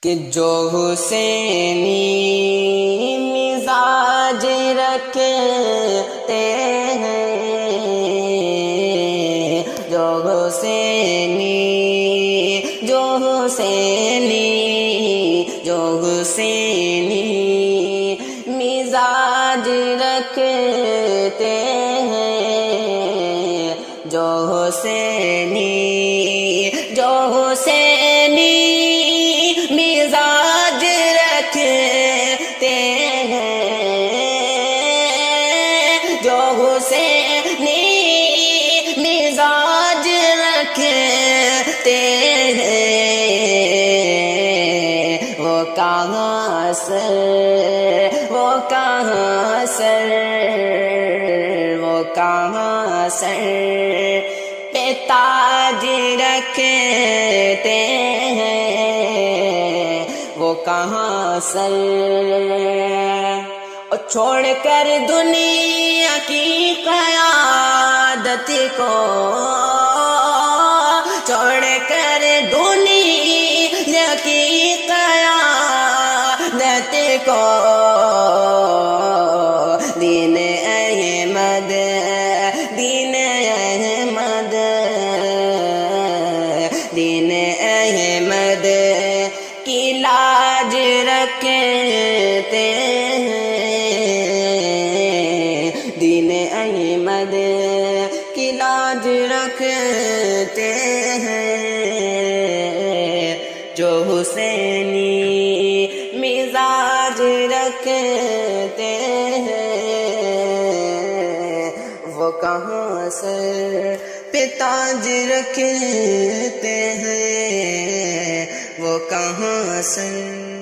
کہ جو حسینی مزاج رکھتے ہیں، جو حسینی مزاج رکھتے ہیں، جو حسینی مزاج رکھتے ہیں، جو حسینی مزاج رکھتے ہیں، وہ کہاں سر پہ تاج رکھتے ہیں، وہ کہاں سر چھوڑ کر دنیا کی قیادت کو، چھوڑ کر دنیا کی قیادت کو، دین احمد کی لاج رکھتے ہیں، دین احمد کی لاج رکھتے ہیں، جو حسینی مزاج رکھتے ہیں، وہ کہاں سر پہ تاج رکھتے ہیں، وہ کہاں سر